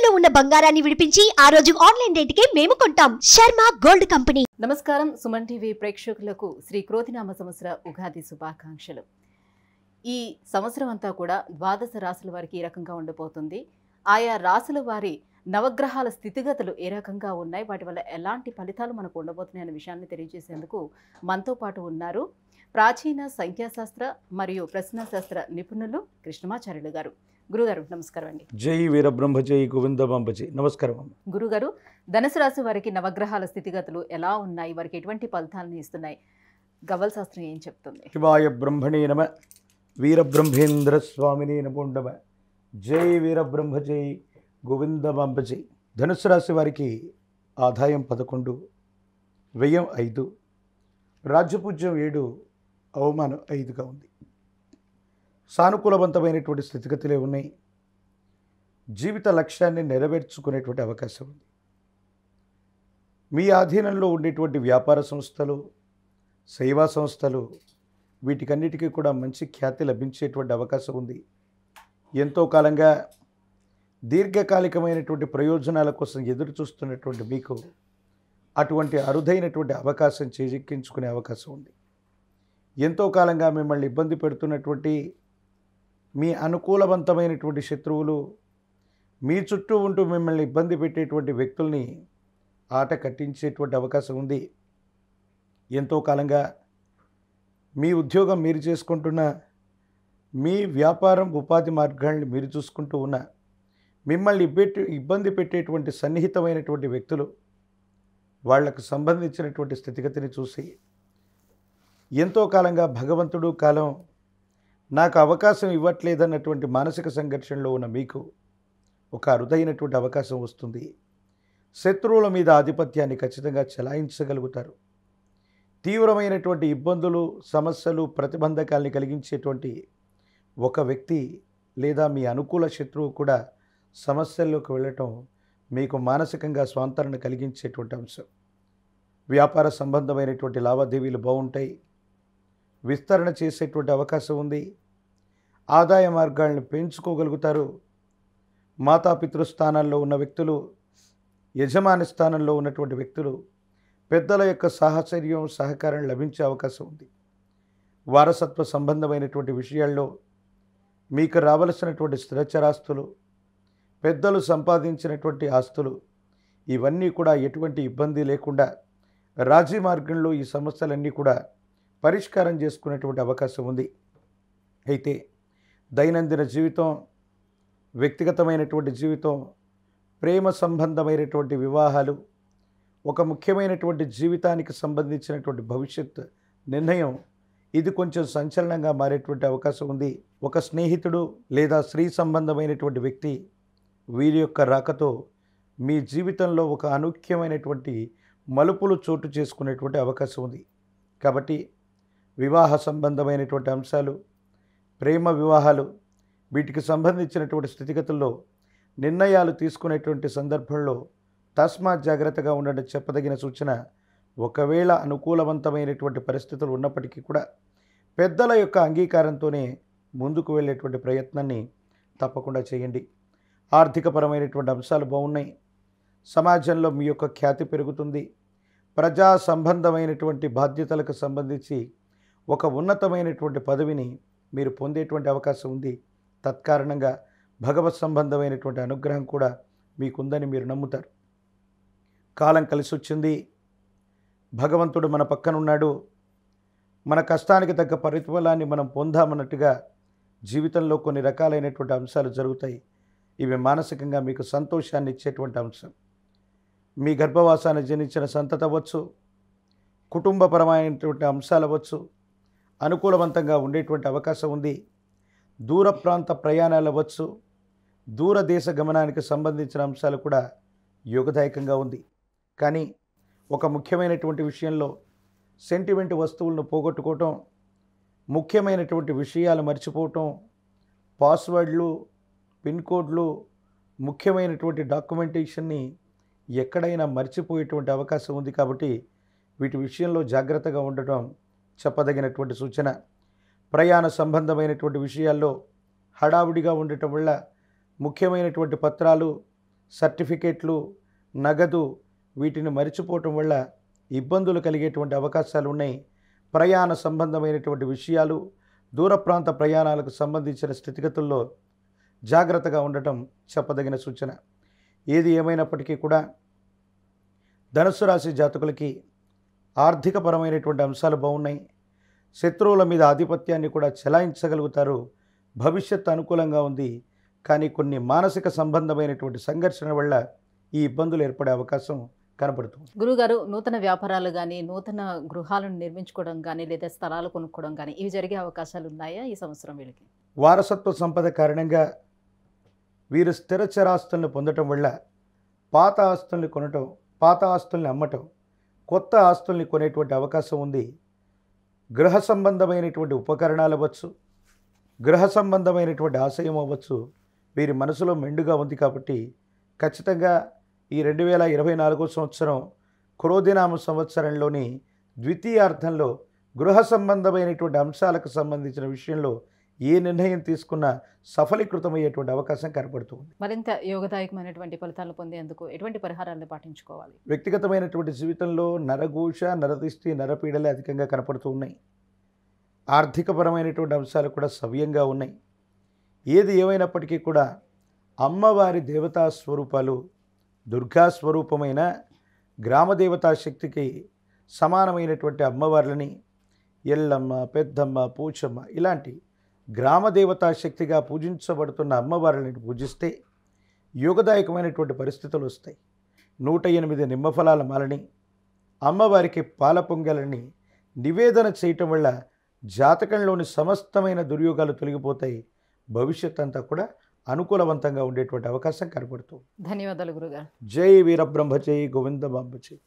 తాకట్టులో ఉన్న బంగారాన్ని విడిపించి ఆ రోజు ఆన్లైన్ రేటుకే మేము కొంటాం. Sharma gold company. నమస్కారం. సుమన్ టీవీ ప్రేక్షకులకు శ్రీ క్రోతినామ సంవత్సర ఉగాది శుభాకాంక్షలు. ఈ సంవత్సరం అంతా కూడా ద్వాదశ రాశుల వారికి ఏ రకంగా ఉండబోతుంది, ఆయా రాశుల వారి నవగ్రహాల స్థితిగతులు ఏ రకంగా ఉన్నాయి, వాటి వల్ల ఎలాంటి ఫలితాలు మనకు ఉండబోతున్నాయి అనే విషయాన్ని తెలియజేసేందుకు మనతో పాటు ఉన్నారు ప్రాచీన సంఖ్యాశాస్త్ర మరియు ప్రశ్నశాస్త్ర నిపుణులు కృష్ణమాచార్యులు గారు. గురుగారు నమస్కారం అండి. జై వీరబ్రహ్మ జై గోవిందమాంబ జై. నమస్కారం. గురుగారు, ధనుసు రాశి వారికి నవగ్రహాల స్థితిగతులు ఎలా ఉన్నాయి, వారికి ఎటువంటి ఫలితాలను ఇస్తున్నాయి, గవ్వల శాస్త్రం ఏం చెప్తుంది? శివాయ బ్రహ్మణే నమ, వీరబ్రహ్మేంద్ర స్వామినే నమో నమ. జై వీరబ్రహ్మ జై గోవిందమాంబ జై. ధనుసు రాశి వారికి ఆదాయం 11, వ్యయం 5, రాజ్యపూజ్యం 7, అవమానం 5గా ఉంది. సానుకూలవంతమైనటువంటి స్థితిగతులే ఉన్నాయి. జీవిత లక్ష్యాన్ని నెరవేర్చుకునేటువంటి అవకాశం ఉంది. మీ ఆధీనంలో ఉండేటువంటి వ్యాపార సంస్థలు, సేవా సంస్థలు, వీటికన్నిటికీ కూడా మంచి ఖ్యాతి లభించేటువంటి అవకాశం ఉంది. ఎంతో కాలంగా దీర్ఘకాలికమైనటువంటి ప్రయోజనాల కోసం ఎదురు చూస్తున్నటువంటి మీకు అటువంటి అరుదైనటువంటి అవకాశం చేజిక్కించుకునే అవకాశం ఉంది. ఎంతో కాలంగా మిమ్మల్ని ఇబ్బంది పెడుతున్నటువంటి మీ అనుకూలవంతమైనటువంటి శత్రువులు, మీ చుట్టూ ఉంటూ మిమ్మల్ని ఇబ్బంది పెట్టేటువంటి వ్యక్తుల్ని ఆట కట్టించేటువంటి అవకాశం ఉంది. ఎంతో కాలంగా మీ ఉద్యోగం మీరు చేసుకుంటున్న, మీ వ్యాపారం ఉపాధి మార్గాల్ని మీరు చూసుకుంటూ ఉన్న, మిమ్మల్ని ఇబ్బంది పెట్టేటువంటి సన్నిహితమైనటువంటి వ్యక్తులు, వాళ్లకు సంబంధించినటువంటి స్థితిగతిని చూసి ఎంతో కాలంగా భగవంతుడు కాలం నాకు అవకాశం ఇవ్వట్లేదన్నటువంటి మానసిక సంఘర్షణలో ఉన్న మీకు ఒక అరుదైనటువంటి అవకాశం వస్తుంది. శత్రువుల మీద ఆధిపత్యాన్ని ఖచ్చితంగా చెలాయించగలుగుతారు. తీవ్రమైనటువంటి ఇబ్బందులు, సమస్యలు, ప్రతిబంధకాల్ని కలిగించేటువంటి ఒక వ్యక్తి లేదా మీ అనుకూల శత్రువు కూడా సమస్యల్లోకి వెళ్ళటం మీకు మానసికంగా స్వాంతరణ కలిగించేటువంటి అంశం. వ్యాపార సంబంధమైనటువంటి లావాదేవీలు బాగుంటాయి. విస్తరణ చేసేటువంటి అవకాశం ఉంది. ఆదాయ మార్గాలను పెంచుకోగలుగుతారు. మాతాపితృ స్థానాల్లో ఉన్న వ్యక్తులు, యజమాని స్థానంలో ఉన్నటువంటి వ్యక్తులు, పెద్దల యొక్క సాహచర్యం, సహకారం లభించే అవకాశం ఉంది. వారసత్వ సంబంధమైనటువంటి విషయాల్లో మీకు రావలసినటువంటి స్థిరచరాస్తులు, పెద్దలు సంపాదించినటువంటి ఆస్తులు, ఇవన్నీ కూడా ఎటువంటి ఇబ్బంది లేకుండా రాజీ మార్గంలో ఈ సమస్యలన్నీ కూడా పరిష్కారం చేసుకునేటువంటి అవకాశం ఉంది. అయితే దైనందిన జీవితం, వ్యక్తిగతమైనటువంటి జీవితం, ప్రేమ సంబంధమైనటువంటి వివాహాలు, ఒక ముఖ్యమైనటువంటి జీవితానికి సంబంధించినటువంటి భవిష్యత్ నిర్ణయం, ఇది కొంచెం సంచలనంగా మారేటువంటి అవకాశం ఉంది. ఒక స్నేహితుడు లేదా స్త్రీ సంబంధమైనటువంటి వ్యక్తి, వీరి యొక్క రాకతో మీ జీవితంలో ఒక అనూఖ్యమైనటువంటి మలుపులు చోటు చేసుకునేటువంటి అవకాశం ఉంది. కాబట్టి వివాహ సంబంధమైనటువంటి అంశాలు, ప్రేమ వివాహాలు, వీటికి సంబంధించినటువంటి స్థితిగతుల్లో నిర్ణయాలు తీసుకునేటువంటి సందర్భంలో తస్మాత్ జాగ్రత్తగా ఉండడం చెప్పదగిన సూచన. ఒకవేళ అనుకూలవంతమైనటువంటి పరిస్థితులు ఉన్నప్పటికీ కూడా పెద్దల యొక్క అంగీకారంతోనే ముందుకు వెళ్ళేటువంటి ప్రయత్నాన్ని తప్పకుండా చేయండి. ఆర్థికపరమైనటువంటి అంశాలు బాగున్నాయి. సమాజంలో మీ యొక్క ఖ్యాతి పెరుగుతుంది. ప్రజా సంబంధమైనటువంటి బాధ్యతలకు సంబంధించి ఒక ఉన్నతమైనటువంటి పదవిని మీరు పొందేటువంటి అవకాశం ఉంది. తత్కారణంగా భగవత్ సంబంధమైనటువంటి అనుగ్రహం కూడా మీకుందని మీరు నమ్ముతారు. కాలం కలిసి వచ్చింది. భగవంతుడు మన పక్కనున్నాడు. మన కష్టానికి తగ్గ ప్రతిఫలాన్ని మనం పొందామన్నట్టుగా జీవితంలో కొన్ని రకాలైనటువంటి అంశాలు జరుగుతాయి. ఇవి మానసికంగా మీకు సంతోషాన్ని ఇచ్చేటువంటి అంశం. మీ గర్భవాసాన్ని జనించిన సంతతి అవ్వచ్చు, కుటుంబపరమైనటువంటి అంశాలు అవ్వచ్చు, అనుకూలవంతంగా ఉండేటువంటి అవకాశం ఉంది. దూర ప్రాంత ప్రయాణాలు అవ్వచ్చు, దూరదేశ గమనానికి సంబంధించిన అంశాలు కూడా యోగదాయకంగా ఉంది. కానీ ఒక ముఖ్యమైనటువంటి విషయంలో సెంటిమెంట్ వస్తువులను పోగొట్టుకోవటం, ముఖ్యమైనటువంటి విషయాలు మర్చిపోవటం, పాస్వర్డ్లు, పిన్ కోడ్లు, ముఖ్యమైనటువంటి డాక్యుమెంటేషన్ని ఎక్కడైనా మర్చిపోయేటువంటి అవకాశం ఉంది. కాబట్టి వీటి విషయంలో జాగ్రత్తగా ఉండటం చెప్పదగినటువంటి సూచన. ప్రయాణ సంబంధమైనటువంటి విషయాల్లో హడావుడిగా ఉండటం వల్ల ముఖ్యమైనటువంటి పత్రాలు, సర్టిఫికేట్లు, నగదు వీటిని మరిచిపోవటం వల్ల ఇబ్బందులు కలిగేటువంటి అవకాశాలు ఉన్నాయి. ప్రయాణ సంబంధమైనటువంటి విషయాలు, దూర ప్రాంత ప్రయాణాలకు సంబంధించిన స్థితిగతుల్లో జాగ్రత్తగా ఉండటం చెప్పదగిన సూచన. ఏది ఏమైనప్పటికీ కూడా ధనుస్సు రాశి జాతకులకి ఆర్థికపరమైనటువంటి అంశాలు బాగున్నాయి. శత్రువుల మీద ఆధిపత్యాన్ని కూడా చెలాయించగలుగుతారు. భవిష్యత్తు అనుకూలంగా ఉంది. కానీ కొన్ని మానసిక సంబంధమైనటువంటి సంఘర్షణ వల్ల ఈ ఇబ్బందులు ఏర్పడే అవకాశం కనపడుతుంది. గురుగారు, నూతన వ్యాపారాలు కానీ, నూతన గృహాలను నిర్మించుకోవడం కానీ, లేదా స్థలాలు కొనుక్కోవడం కానీ ఇవి జరిగే అవకాశాలు ఉన్నాయా ఈ సంవత్సరం వీళ్ళకి? వారసత్వ సంపద కారణంగా వీరు స్థిర చరాస్తులను పొందటం వల్ల పాత ఆస్తుల్ని కొనటం, పాత ఆస్తుల్ని అమ్మటం, కొత్త ఆస్తుల్ని కొనేటువంటి అవకాశం ఉంది. గృహ సంబంధమైనటువంటి ఉపకరణాలు అవ్వచ్చు, గృహ సంబంధమైనటువంటి ఆశయం అవ్వచ్చు, వీరి మనసులో మెండుగా ఉంది. కాబట్టి ఖచ్చితంగా ఈ 2024 సంవత్సరం క్రోధినామ సంవత్సరంలోని ద్వితీయార్థంలో గృహ సంబంధమైనటువంటి అంశాలకు సంబంధించిన విషయంలో ఏ నిర్ణయం తీసుకున్నా సఫలీకృతమయ్యేటువంటి అవకాశం కనపడుతుంది. మరింత యోగదాయకమైనటువంటి ఫలితాలు పొందేందుకు ఎటువంటి పరిహారాలను పాటించుకోవాలి? వ్యక్తిగతమైనటువంటి జీవితంలో నరఘోష, నరదిష్టి, నరపీడలే అధికంగా కనపడుతూ ఉన్నాయి. ఆర్థికపరమైనటువంటి అంశాలు కూడా సవ్యంగా ఉన్నాయి. ఏది ఏమైనప్పటికీ కూడా అమ్మవారి దేవతా స్వరూపాలు, దుర్గా స్వరూపమైన గ్రామదేవతా శక్తికి సమానమైనటువంటి అమ్మవార్లని ఎల్లమ్మ, పెద్దమ్మ, పూచమ్మ ఇలాంటి గ్రామదేవతా శక్తిగా పూజించబడుతున్న అమ్మవారిని పూజిస్తే యోగదాయకమైనటువంటి పరిస్థితులు వస్తాయి. 108 నిమ్మఫలాల మాలని, అమ్మవారికి పాల పొంగలని నివేదన చేయటం వల్ల జాతకంలోని సమస్తమైన దుర్యోగాలు తొలగిపోతాయి. భవిష్యత్ అంతా కూడా అనుకూలవంతంగా ఉండేటువంటి అవకాశం కనపడుతుంది. ధన్యవాదాలు గురుగారు. జై వీరబ్రహ్మ జై గోవింద బాంబ జై.